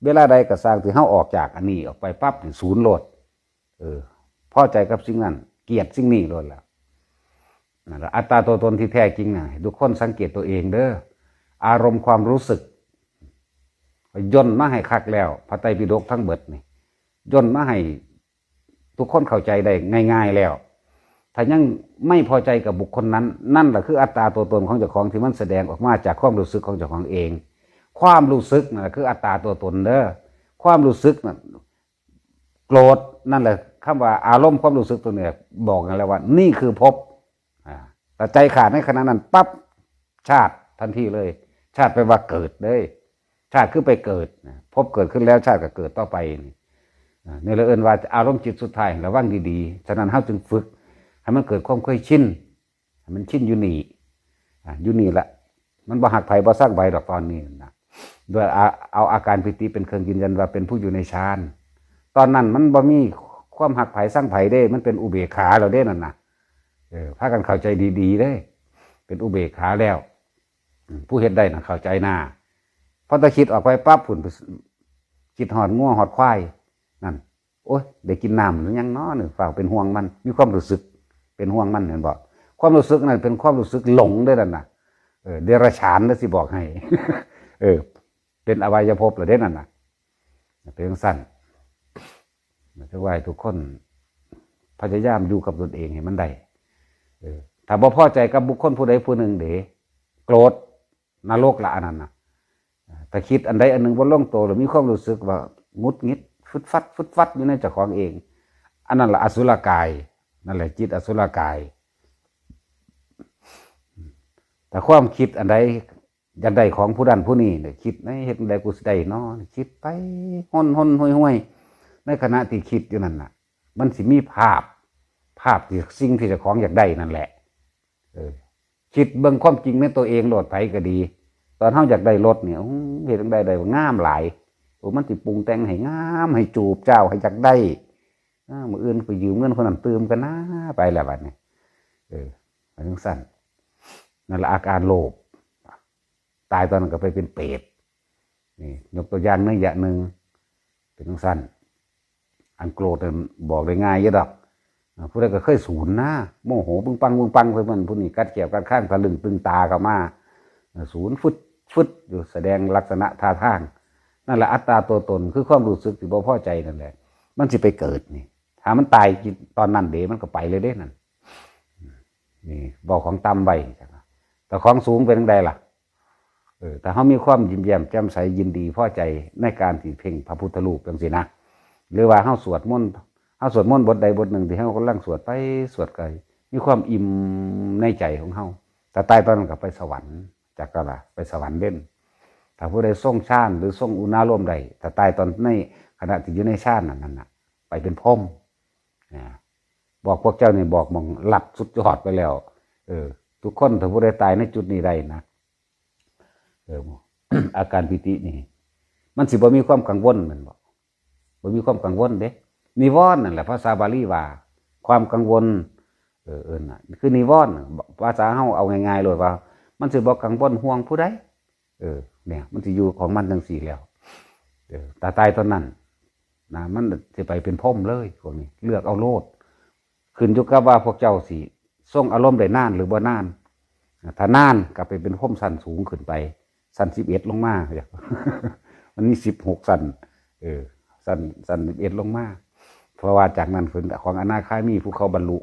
เวลาใดก็สร้างที่เฮาออกจากอันนี้ออกไปปั๊บศูนย์โลดพอใจกับสิ่งนั้นเกลียดสิ่งนี้โลดแล้วนั่นแหละอัตตาตัวตนที่แท้จริงนะทุกคนสังเกตตัวเองเด้ออารมณ์ความรู้สึกย่นมาให้คักแล้วพระไตรปิฎกทั้งเบิดนี่ย่นมาให้ทุกคนเข้าใจได้ง่ายๆแล้วถ้ายังไม่พอใจกับบุคคลนั้นนั่นแหละคืออัตตาตัวตนของเจ้าของที่มันแสดงออกมาจากความรู้สึกของเจ้าของเองความรู้สึกนั่นแหละคืออัตตาตัวตนเด้อความรู้สึกนั่นโกรธนั่นแหละคำว่าอารมณ์ความรู้สึกตัวเนี่ยบอกกันแล้วว่านี่คือภพแต่ใจขาดในขณะนั้นปั๊บชาติทันทีเลยชาติไปว่าเกิดเลยชาติคือไปเกิดภพเกิดขึ้นแล้วชาติก็เกิดต่อไปนี่เราเอิ้นว่าอารมณ์จิตสุดท้ายระวังดีๆฉะนั้นเฮาจึงฝึกให้มันเกิดความเคยชินให้มันชินอยู่นี่แหละมันบ่หักไผบ่สร้างใบดอกตอนนี้นะโดยเอาอาการปิติเป็นเครื่องยืนยันว่าเป็นผู้อยู่ในฌานตอนนั้นมันบ่มีความหักไผสร้างไผได้มันเป็นอุเบกขาแล้วเด้นั่นน่ะพากันเข้าใจดีๆเด้เป็นอุเบกขาแล้วผู้เฮ็ดได้น่ะเข้าใจหน้าพอตะคิดออกไปปั๊บผุ่นคิดหอดง่วงหอดควายนั่นโอ๊ยได้กินน้ำหรือยังเนาะนี่ฝากเป็นห่วงมันมีความรู้สึกเป็นห่วงมันเห็นบอกความรู้สึกนั่นเป็นความรู้สึกหลงด้วยนั่นน่ะเดรัจฉานนะสิบอกให้ เป็นอวัยภพเลยเด้นั่นน่ะเป็นสั้นถือว่าทุกคนพยายามอยู่กับตนเองให้มันได้ถ้าบ่พอใจกับบุคคลผู้ใดผู้หนึ่งเด๋โกรธนรกละอันนั้นน่ะแต่คิดอันใดอันหนึ่งบ่ลงตัวหรือมีความรู้สึกว่างุดงิดฟึดฟัดอยู่ในเจ้าของเองอันนั้นละอสุรกายนั่นแหละจิตอสุรกายแต่ความคิดอันใดอย่างใดของผู้นั้นผู้นี้เนี่ยคิดในเหตุใดกูสิได้เนาะคิดไปห้นห้วยในขณะที่คิดอยู่นั่นน่ะมันสิมีภาพที่สิ่งที่เจ้าของอยากได้นั่นแหละคิดเบิ่งความจริงในตัวเองโลดไผก็ดีตอนเฮาอยากได้รถเนี่ยเฮ็ดจังได๋งามหลายมันสิปรุงแต่งให้งามให้จูบเจ้าให้อยากได้มื้ออื่นไปยืมเงินคนนั้นตืมกันนะไปแล้วบัดนี้มันจังซั่นนั่นละอาการโลภตายตอนนั้นก็ไปเป็นเปรตนี่ยกตัวอย่างนึงอย่างนึงเป็นจังซั่นอันโกรธบอกได้ง่ายอยู่ดอกผู้ใดก็เคยสูญนะโมโหปึ้งปังไปมันผู้นี้กัดแก้วกัดข้างตะลึงตึงตาเข้ามาสูญฟึดอยู่แสดงลักษณะท่าทางนั่นแหละอัตตาตัวตนคือความรู้สึกที่บ่พอใจนั่นแหละมันสิไปเกิดนี่ถ้ามันตายตอนนั้นเดี๋ยวมันก็ไปเลยเด้นั่นนี่บอกของต่ำไปแต่ของสูงเป็นยังไงล่ะแต่เขามีความยิ้มแย้มแจ่มใสยินดีพอใจในการที่เพ่งพระพุทธรูปจังสินะหรือว่าเขาสวดมนต์บทใดบทหนึ่งที่เขากำลังสวดไปสวดไกลมีความอิ่มในใจของเขาแต่ตายตอนนั้นก็ไปสวรรค์จากก็ล่ะไปสวรรค์เด่นถ้าผู้ใดทรงฌานหรือทรงอุณาโลมใดแต่ตายตอนในขณะที่อยู่ในฌานนั่นน่ะไปเป็นพรหมบอกพวกเจ้าเนี่ยบอกมองหลับสุดยอดไปแล้วทุกคนถ้าผู้ใดตายในจุดนี้ได้นะอาการปิตินี่มันสิบ่มีความกังวลมันบ่มีความกังวลเด้นิวรณ์นั่นแหละภาษาบาลีว่าความกังวลน่ะคือนิวรณ์ภาษาเฮาเอาง่ายๆเลยว่ามันสิบ่กังวลห่วงผู้ใด เนี่ยมันจะอยู่ของมันจังสี่แล้วตาตายตอนนั้นนะมันจะไปเป็นพ่มเลยพวกนี้เลือกเอาโลดขึ้นอยู่กับว่าพวกเจ้าสิส่งอารมณ์ได้นานหรือบ่นานถ้านานก็ไปเป็นพ่มสั้นสูงขึ้นไปสั้น11ลงมามันมี16สั้นสั้น11ลงมาเพราะว่าจากนั้นขึ้นของอนาคามีผู้เขาบรรลุ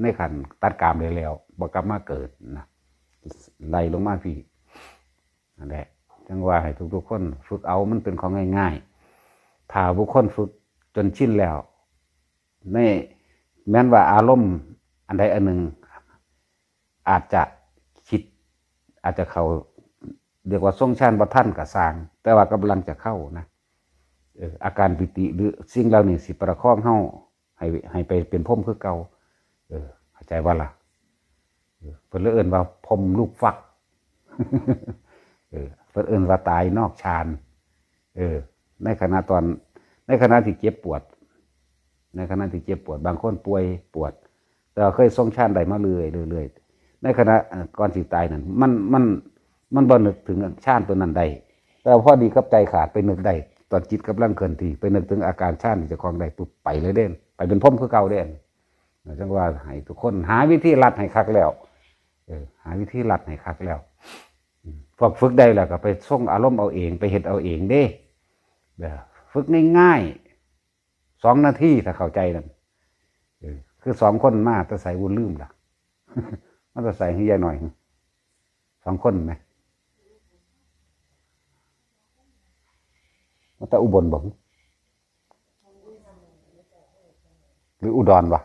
ในขันตัดกามได้แล้วบ่กลับมาเกิดนะไล่ลงมาพี่นั่นแหละจังว่าให้ทุกๆคนฝึกเอามันเป็นของง่ายๆถ้าบุคคลฝึกจนชินแล้วในแม้นว่าอารมณ์อันใดอันหนึ่งอาจจะคิดอาจจะเขาเรียกว่าทรงฌานบ่ทันกับสร้างแต่ว่ากำลังจะเข้านะอาการปิติหรือสิ่งเหล่านี้สิประคองเฮาให้ไปเป็นพรหมคือเก่าเข้าใจว่าล่ะเพิ่นเลยเอิ้นว่าพรหมลูกฟักเพิ่นเอิ้นว่าตายนอกฌานในขณะที่เจ็บปวดบางคนป่วยปวดแต่เคยทรงฌานได้มาเรื่อยในขณะก่อนสิตายนั่นมันบ่นึกถึงฌานตัวนั้นได้แต่พอดีกับใจขาดไปนึกได้ตอนจิตกำลังเคลื่อนที่ไปนึกถึงอาการฌานที่จะคลองได้ปุ๊บไปเลยเด่นไปเป็นพรหมคือเก่าเด่นจังว่าให้ทุกคนหาวิธีลัดให้คักแล้วหาวิธีลัดให้คักแล้วพวกฝึกได้แล้วก็ไปส่งอารมณ์เอาเองไปเฮ็ดเอาเองเด้ฝึกง่ายๆ2 นาทีถ้าเข้าใจนั่นคือ2 คนมาแต่ใส่วุ่นลืมล่ะมันจะใส่ให้ยายหน่อย2 คนไหมมันแต่อุบลบ่หรืออุดรวะ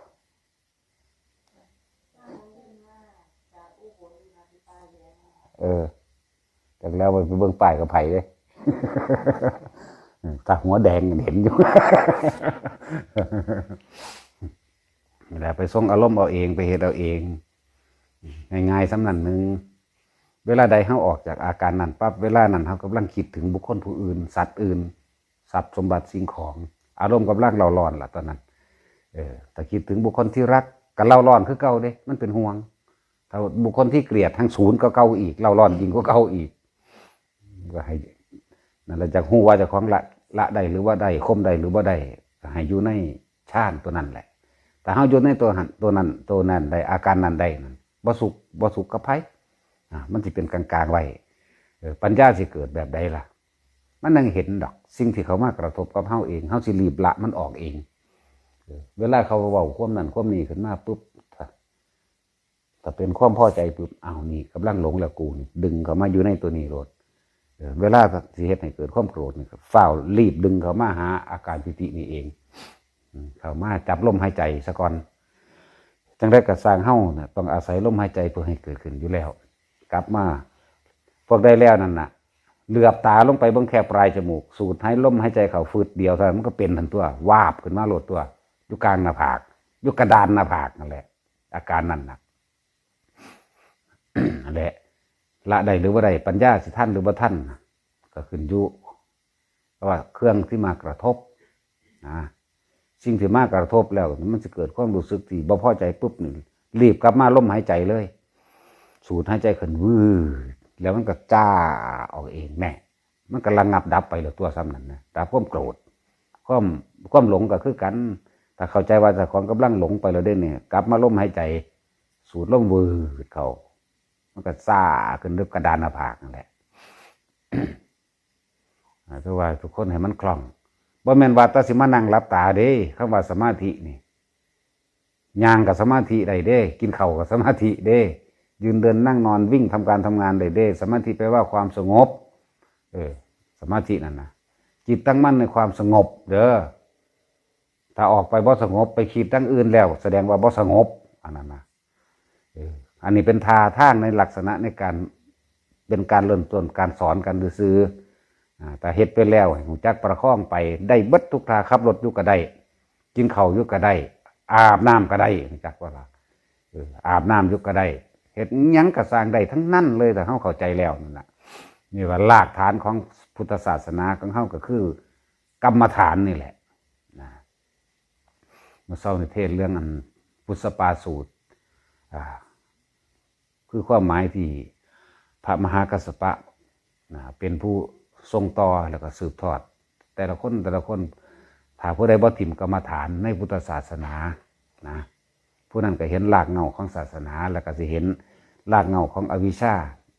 จากแล้วไปเบิ่งป้ายกับไผ่เลยตาหัวแดงเห็นอยู่แล้วไปส่งอารมณ์เอาเองไปเฮ็ดเอาเองง่ายๆสำนันหนึ่งเวลาใดเขาออกจากอาการนั้นปั๊บเวลานั้นเขากำลังคิดถึงบุคคลผู้อื่นสัตว์อื่นทรัพย์สมบัติสิ่งของอารมณ์กำลังเล่าร้อนล่ะตอนนั้นแต่คิดถึงบุคคลที่รักกับเล่าร้อนคือเก่าเด้มันเป็นห่วงถ้าบุคคลที่เกลียดทั้งศูนย์ก็เก่าอีกเล่าร้อนยิ่งก็เก่าอีกก็ให้นั่นแหละจากหูว่าจะของละได้หรือว่าได้คมได้หรือว่าได้ให้อยู่ในฌานตัวนั้นแหละแต่เขาอยู่ในตัวนั้นได้อาการนั้นได้นั่นบ่สุขกับไผมันจะเป็นกลางๆไว้ปัญญาสิเกิดแบบใดล่ะมันนั่งเห็นดอกสิ่งที่เขามากระทบกับเฮาเองเฮาสิรีบละมันออกเองเวลาเขาเว้าความนั้นความนี้ขึ้นมาปุ๊บถ้าเป็นความพอใจปุ๊บอ้าวนี่กำลังหลงแล้วกูนี่ดึงเขามาอยู่ในตัวนี้โลดเวลาสิเฮ็ดให้เกิดความโกรธนี่ก็ฝ้าวรีบดึงเขามาหาอาการปิตินี่เองเขามาจับลมหายใจซะก่อนจังได้กระสร้างเฮ้าเนี่ยต้องอาศัยลมหายใจเพื่อให้เกิดขึ้นอยู่แล้วกลับมาพวกได้แล้วนั่นน่ะเหลือบตาลงไปเบื้องแค่ปลายจมูกสูดให้ลมหายใจเข้าฟืดเดียวเท่านั้นมันก็เป็นทันตัววาบขึ้นมาโลดตัวอยู่กลางหน้าผากอยู่กระดานหน้าผากนั่นแหละอาการนั้นนะนั่นแหละละได้หรือว่าได้ปัญญาสิท่านหรือว่าท่านก็ขึ้นอยู่เพราะว่าเครื่องที่มากระทบสิ่งที่มากระทบแล้วมันจะเกิดความรู้สึกที่บ่พอใจปุ๊บนี่รีบกลับมาลมหายใจเลยสูดหายใจขึ้นวืดแล้วมันก็จ้าออกเองแน่มันกำลังงับดับไปแล้วตัวซ้ำนั่นนะดับความโกรธความหลงก็คือกันถ้าเข้าใจว่าแต่ของกำลังหลงไปแล้วได้เนี่ยกลับมาลมหายใจสูดลมวืดเขามันก็ซ่าขึ้นด้วยกระดานหน้าผากนั่นแหละคือว่าทุกคนให้มันคล่องบ่แม่นว่าตาสิมานั่งหลับตาเด้คำว่าสมาธินี่ย่างกับสมาธิได้เด้กินข้าวกับสมาธิเด้ยืนเดินนั่งนอนวิ่งทำการทำงานได้เด้สมาธิแปลว่าความสงบสมาธินั่นนะจิตตั้งมั่นในความสงบเด้อถ้าออกไปบ่สงบไปคิดตั้งอื่นแล้วแสดงว่าบ่สงบอันนั้นนะอันนี้เป็นท่าทางในลักษณะในการเป็นการเริ่มต้นการสอนกันซื่อแต่เฮ็ดไปแล้วหูจักประคองไปได้เบิดทุกท่าขับรถอยู่ก็ได้กินข้าวอยู่ก็ได้อาบน้ำก็ได้จักว่าล่ะอาบน้ำอยู่ก็ได้เฮ็ดหยังก็สร้างได้ทั้งนั้นเลยแต่เฮาเข้าใจแล้วนั่นน่ะนี่ว่ารากฐานของพุทธศาสนาของเฮาก็คือกรรมฐานนี่แหละเมื่อเช้าในเทศเรื่องอันพุทธปาสูตรคือความหมายที่พระมหากัสสปะ เป็นผู้ทรงต่อแล้วก็สืบทอดแต่ละคนถ้าผู้ใดบ่ถิ่มกรรมฐานในพุทธศาสนานะผู้นั้นก็เห็นรากเหง้าของศาสนาแล้วก็สิเห็นรากเหง้าของอวิชชา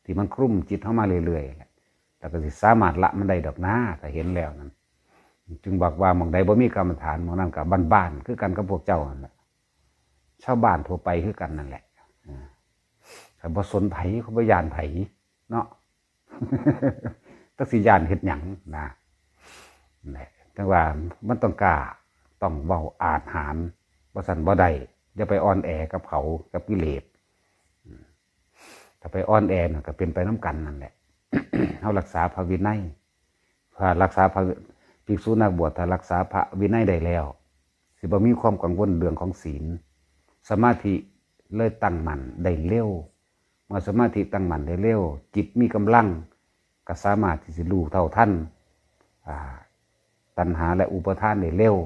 ที่มันคลุ้มจิตเข้ามาเรื่อยๆแล้วก็สิสามารถละมันได้ดอกหน้าถ้าเห็นแล้วนั้นจึงบอกว่าหม่องใดบ่มีกรรมฐานหม่องนั้นก็บ้านๆคือกันกับพวกเจ้านั่นแหละชาวบ้านทั่วไปคือกันนั่นแหละแต่บ่สนไผเขาบ่ย่านไผเนาะ ตักสิย่านเฮ็ดหยังนะนั่นแหละแต่ว่ามันต้องกล้าต้องเว้าอาจหารบ่ซั่นบ่ได้อย่าไปอ่อนแอกับเขากับกิเลสถ้าไปอ่อนแอน่ะก็เป็นไปน้ำกันนั่นแหละ เฮารักษาพระวินัยถ้ารักษาพระภิกษุนักบวชถ้ารักษาพระวินัยได้แล้วสิบ่มีความกังวลเรื่องของศีลสมาธิเลยตั้งมั่นได้เร็วเมื่อสมาธิตั้งมั่นได้เร็วจิตมีกำลังก็สามารถที่จะรู้เท่าทันตัณหาและอุปทานได้เร็ว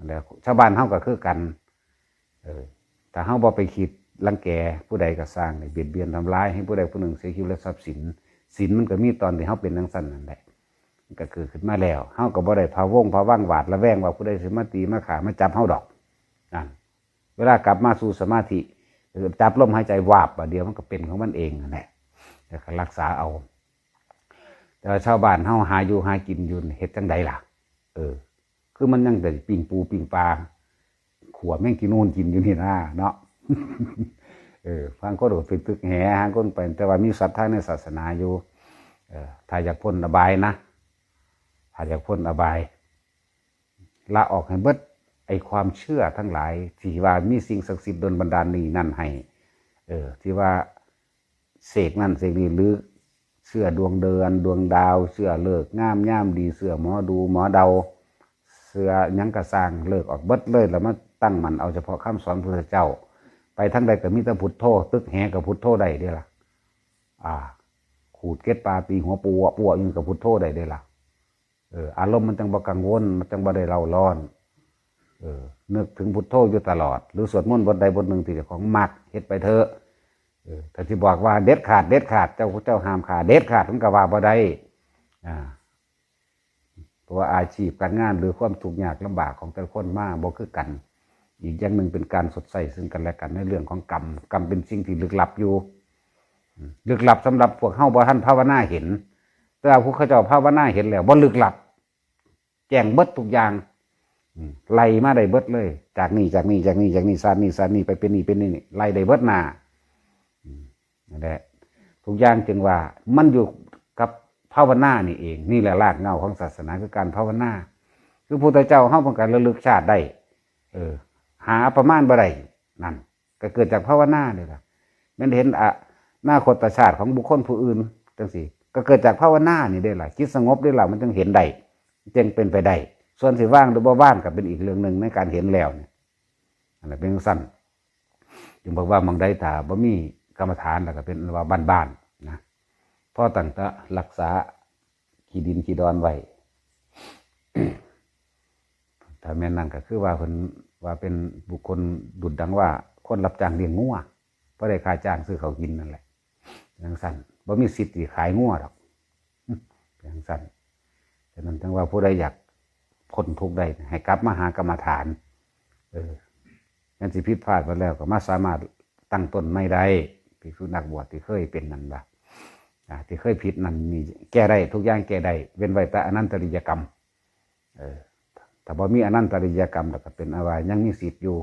แล้วชาวบ้านเฮาก็คือกันถ้าเฮาบ่ไปคิดรังแกผู้ใดก็สร้างเบียดเบียนทำร้ายให้ผู้ใดผู้หนึ่งเสียชีวิตและทรัพย์สินศีลมันก็มีตอนที่เฮาเป็นจังซั่นนั่นแหละมันก็เกิดขึ้นมาแล้วเฮาก็บ่ได้พะวงพะว่างหวาดระแวงว่าผู้ใดสิมาตีมาฆ่ามาจับเฮาดอกนั่นเวลากลับมาสู่สมาธิจับลมหายใจวาบบ่เดียวมันก็เป็นของมันเองนั่นแหละแต่ก็รักษาเอาแต่ชาวบ้านเฮาหาอยู่หากินอยู่เฮ็ดจังใดล่ะคือมันยังแต่ปิ้งปูปิ้งปลาขัวแม่งกินนู่นกินอยู่นี่นะเนาะ ฟังก็โดดไปตึกแห่หาคนไปแต่ว่ามีศรัทธาในศาสนาอยู่ถ้าอยากพ้นอบายนะถ้าอยากพ้นอบายละออกให้เบิดไอความเชื่อทั้งหลายที่ว่ามีสิ่งศักดิ์สิทธิ์ดลบันดาลนี่นั่นให้ที่ว่าเสกนั่นเสกนี่หรือเชื่อดวงเดือนดวงดาวเชื่อเลิกงามย่ามดีเชื่อหมอดูหมอเดาเชื่อยังกระสร้างเลิกออกเบิดเลยแล้วมาตั้งมันเอาเฉพาะคำสอนพระเจ้าไปทั้งใดก็มีแต่พุทโธตึกแหกับพุทโธใดได้ล่ะขูดเก็ดปลาตีหัวปูปัวอยู่กับพุทโธใดได้ล่ะอารมณ์มันจังบ่กังวลมันจังบ่ได้เล่าร้อนนึกถึงพุทโธอยู่ตลอดหรือสวดมนต์บทใดบทหนึ่งที่ของมักเฮ็ดไปเถอะแต่ที่บอกว่าเด็ดขาดเจ้าห้ามขาดเด็ดขาดผมก็ว่าบ่ได้เพราะว่าอาชีพการงานหรือความทุกข์ยากลำบากของแต่ละคนมาบ่คือกันอีกอย่างหนึ่งเป็นการสดใสซึ่งกันและกันในเรื่องของกรรมเป็นสิ่งที่ลึกลับอยู่ลึกลับสำหรับพวกเฮาบ่ทันภาวนาเห็นแต่พวกเขาเจ้าภาวนาเห็นแล้วบ่ลึกลับแจ้งเบิดทุกอย่างไล่มาได้เบิดเลยจากนี่ซาดนี่ไปเป็นนี่ไล่ได้เบิดหน้านั่นแหละทุกอย่างจึงว่ามันอยู่กับภาวนานี่เองนี่แหละรากเหง้าของศาสนาคือการภาวนาคือพระพุทธเจ้าเฮาเป็นการระลึกชาติได้หาประมาณบ่ได้นั่นก็เกิดจากภาวนาเลยล่ะมันเห็นหน้าคตชาติของบุคคลผู้อื่นจังซี่ก็เกิดจากภาวนานี่ได้ล่ะจิตสงบได้ล่ะมันจึงเห็นได้จึงเป็นไปได้ส่วนสิว่างหรือบ่ว่างก็เป็นอีกเรื่องนึงในการเห็นแล้วเนี่ยอันนั้นเป็นสั้นจึงบอกว่ามังได้ถ้าบ่มีกรรมฐานแล้วก็เป็นว่าบ้านๆนะพอตั้งแต่รักษาขี้ดินขี้ดอนไว้ ถ้าแม่นนั่นก็คือว่าเพิ่นว่าเป็นบุคคลดุจดังว่าคนรับจ้างเลี้ยงงัวบ่ได้ค่าจ้างซื้อเขากินนั่นแหละจังซั่นบ่มีสิทธิ์ที่ขายงัวหรอกจังซั่นฉะนั้นถึงว่าผู้ใดอยากพ้นทุกข์ได้ให้กลับมาหากรรมฐานงั้นสิผิดพลาดไปแล้วก็มาสามารถตั้งต้นไม่ได้ภิกษุนักบวชที่เคยเป็นนั่นล่ะที่เคยผิดนั่นนี่แก้ได้ทุกอย่างแก้ได้เว้นไว้แต่อนันตริยกรรมถ้าบ่มีอนันตริยกรรมแล้วก็เป็นอะไรยังมีสิทธิ์อยู่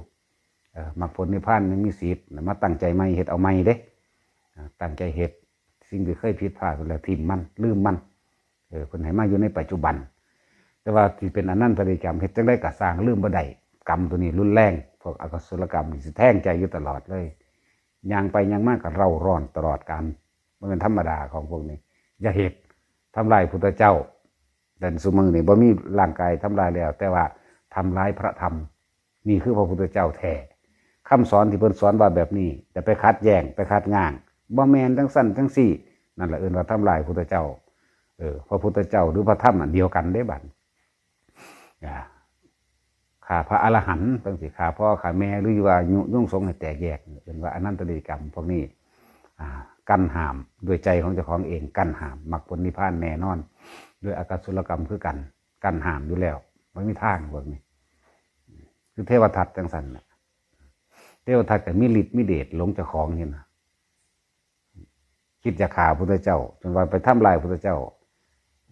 มรรคผลนิพพานยังมีสิทธิ์มาตั้งใจไม่เฮ็ดเอาไม่เด้ตั้งใจเฮ็ดสิ่งที่เคยผิดพลาดไปแล้วทิ่มมันลืมมันคนให้มาอยู่ในปัจจุบันแต่ว่าที่เป็นอนันตริยกรรมเฮ็ดจังได๋ก็สร้างลืมบ่ได้กรรมตัวนี้รุนแรงพวกอกุศลกรรมนี่สิแทงใจอยู่ตลอดเลยย่างไปย่างมากก็เร่าร้อนตลอดการมันเป็นธรรมดาของพวกนี้อย่าเฮ็ดทำลายพุทธเจ้าแต่ซุมื้อนี่บ่มีร่างกายทำลายแล้วแต่ว่าทำลายพระธรรมนี่คือพระพุทธเจ้าแท้คำสอนที่เพิ่นสอนว่าแบบนี้แต่ไปคัดแย้งไปคัดง้างบ่แม่นจังซั่นจังซี่นั่นแหละเอิ้นว่าทำลายพุทธเจ้าพระพุทธเจ้าหรือพระธรรมอันเดียวกันได้บัดข้าพระอรหันต์ตั้งสิข้าพ่อข้าแม่หรือว่ายุ่งสงให้แตกแยกเป็นว่าอนันตริยกรรมพวกนี้ กั้นห้ามด้วยใจของเจ้าของเองกั้นห้ามมรรคผลนิพพานแน่นอนด้วยอากัศสุลกรรมคือกันกั้นห้ามอยู่แล้วไม่มีทางพวกนี้คือเทวทัตจังสันนะเทวทัตกับมิฤทธิ์มิเดชหลงเจ้าของเห็นนะคิดจะฆ่าพระพุทธเจ้าจนว่าไปทำลายพระพุทธเจ้า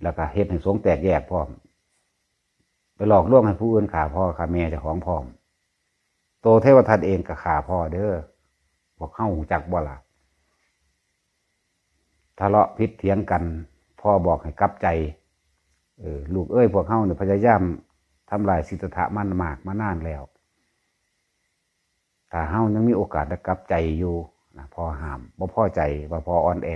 แล้วก็เฮ็ดให้สงฆ์แตกแยกพร้อมไปหลอกลวงให้ผู้อื่นฆ่าพ่อฆ่าแม่เจ้าของพร้อมโตเทวทัตเองก็ฆ่าพ่อเด้อพวกเข้าหูจักบ่ล่ะทะเลาะพิษเถียงกันพ่อบอกให้กลับใจลูกพวกเข้าเนี่ยพยายามทำลายสิทธัตถะมันมากมานานแล้วถ้าเฮายังมีโอกาสได้กลับใจอยู่นะพ่อห้ามบ่พอใจว่าพ่ออ่อนแอ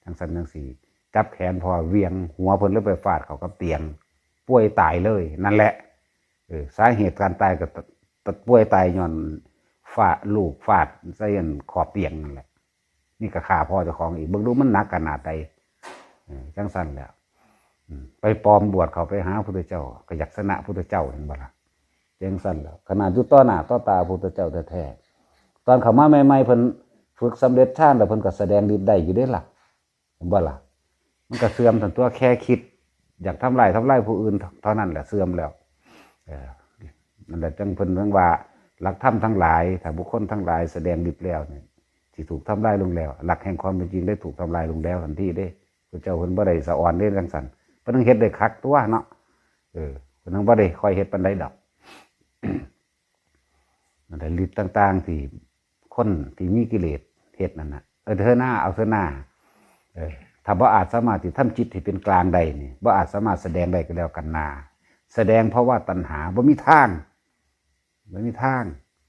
ทั้งสันทั้งสี่จับแขนพ่อเวียงหัวเพิ่นเลยไปฟาดเขากับเตียงป่วยตายเลยนั่นแหละสาเหตุการตายก็ป่วยตายย้อนฟาดลูกฟาดใส่ขอบเตียงนั่นแหละนี่ก็ฆ่าพ่อเจ้าของอีกเบิ่งดูมันหนักขนาดใดจังสั้นแล้วไปปลอมบวชเขาไปหาพระพุทธเจ้าก็อยากชนะพระพุทธเจ้าเห็นบ่ล่ะจังสั้นแล้วขนาดอยู่ต่อหน้าต่อตาพระพุทธเจ้าแท้ๆตอนเขามาใหม่ๆเพิ่นฝึกสำเร็จฌานแล้วเพิ่นก็แสดงฤทธิ์ได้อยู่ได้ล่ะเห็นบ่ล่ะมันก็เสื่อมทั้งตัวแค่คิดอยากทำลายผู้อื่นเท่านั้นแหละเสื่อมแล้วนั่นแหละจังเพิ่นเรื่องว่าหลักธรรมทั้งหลายถ้าบุคคลทั้งหลายแสดงฤทธิ์แล้วเนี่ยที่ถูกทำลายลงแล้วหลักแห่งความเป็นจริงได้ถูกทำลายลงแล้วทันทีเด้พระเจ้าเพิ่นบ่ได้สะอ่อนเด้จังซั่นเพิ่นต้องเฮ็ดได้คักตัวเนาะเพิ่นต้องบ่ได้ค่อยเฮ็ดปานใดดอกนั่นแหละฤทธิ์ต่างๆที่คนที่มีกิเลสเฮ็ดนั่นน่ะเธอหน้าเอาเธอหน้าถ้าบ่อาจสามารถที่ทำจิตให้เป็นกลางได้นี่บ่อาจสามารถแสดงได้ก็แล้วกันนาแสดงเพราะว่าตัณหาบ่มีทาง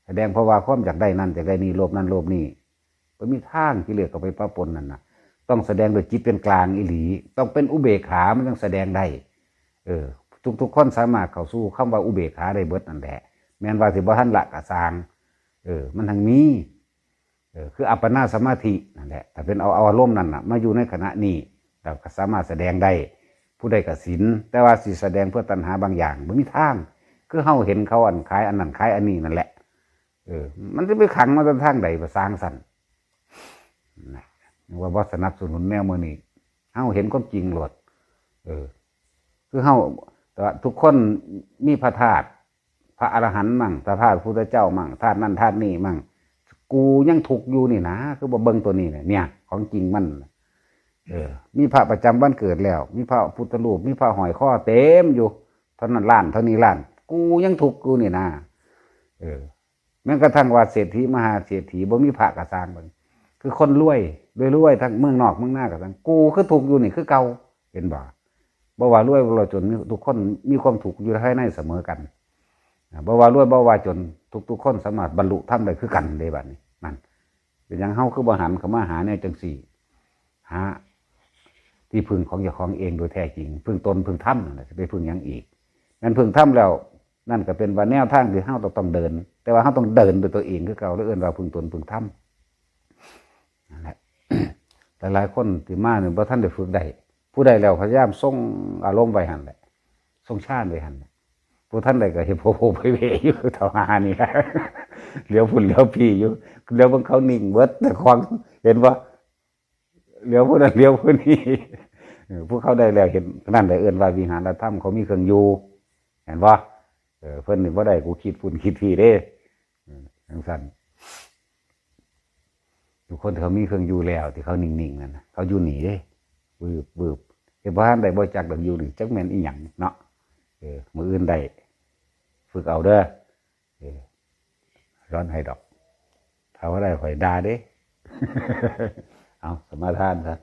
แสดงเพราะว่าความอยากได้นั่นอยากได้นี่โลภนั่นโลภนี่บ่มีทางกิเลสก็ไปปะปนนั่นน่ะต้องแสดงโดยจิตเป็นกลางอีหลีต้องเป็นอุเบกขามันต้องแสดงได้ทุกคนสามารถเข้าสู่คำว่าอุเบกขาได้เบิดนั่นแหละแม้นว่าสิบ่ทันละกะสร้างมันทั้งมีคืออัปปนาสมาธินั่นแหละแต่เป็นเอาอารมณ์นั่นน่ะมาอยู่ในขณะนี้เราก็สามารถแสดงได้ผู้ใดก็ศีลแต่ว่าสิแสดงเพื่อตัณหาบางอย่างบ่มีทางคือเฮาเห็นเขาอันขายอันนั้นขายอันนี้นั่นแหละมันจะไปขังมาจนทางใดประสร้างสั่นว่าบ่สนับสนุนแนวมื้อนี้เฮาเห็นความจริงโลดคือเฮาทุกคนมีพระธาตุพระอรหันต์มั่งพระธาตุพุทธเจ้ามั่งธาตุนั่นธาตุนี้มั่งกูยังถูกอยู่นี่นะคือบ่เบิ่งตัวนี้เนี่ยของจริงมันมีพระประจำวันเกิดแล้วมีพระพุทธรูปมีพระหอยข้อเต็มอยู่เท่านั้นล้านเท่านี้ล้านกูยังถูกกูนี่นะแม้กระทั่งว่าเศรษฐีมหาเศรษฐีบ่มีพระกระสร้างมันคือคนรวยทั้งเมืองนอกเมืองหน้ากระสร้างกูคือถูกอยู่นี่คือเก่าเห็นบ่ว่ารวยบ่ว่าจนทุกคนมีความถูกอยู่ภายในเสมอกันบ่ว่ารวยบ่ว่าจนทุกคนสามารถบรรลุธรรมได้คือกันได้บัดนี้นั่นเป็นอย่างเฮาคือบ่หันเข้ามาหาแนวจังซี่หาที่พึ่งของเจ้าของเองโดยแท้จริงพึ่งตนพึ่งธรรมนั่นแหละจะไปพึ่งหยังอีกงั้นพึ่งธรรมแล้วนั่นก็เป็นว่าแนวทางที่เฮาต้องเดินแต่ว่าเฮาต้องเดินด้วยตัวเองคือเก่าแล้วเอิ้นว่าพึ่งตนพึ่งธรรมนั่นแหละแต่หลายคนที่มาเนี่ยบ่ทันได้ฝึกได้ผู้ใดแล้วพยายามส่งอารมณ์ไว้หั่นแหละส่งฌานไว้หั่นผู้ท่านใดก็เห็นโผล่ไปเวอยู่เท่าหานี่แหละเหลียวพุ่นเหลียวพี่อยู่เหลียวบางเขานิ่งเบิดแต่ความเห็นว่าเหลียวผู้นั้นเหลียวผู้นี้ผู้เขาได้แล้วเห็นนั่นได้เอิ้นว่าวิหารธรรมเขามีเครื่องอยู่เห็นว่าเพิ่นนี่บ่ได้กูคิดพุ่นคิดพี่เด้จังซั่นทุกคนเขามีเครื่องอยู่แล้วที่เขานิ่งๆนั่นเขาอยู่หนีเด้บึบเฮ็ดบ่ทันได้บ่จักดอกอยู่นี่จักแม่นอีหยังเนาะมื้ออื่นได้ฝึกเอาเด้อร้อนให้ดอกถ้าว่าได้ข่อยด่าเด้เอาสมาทานซะ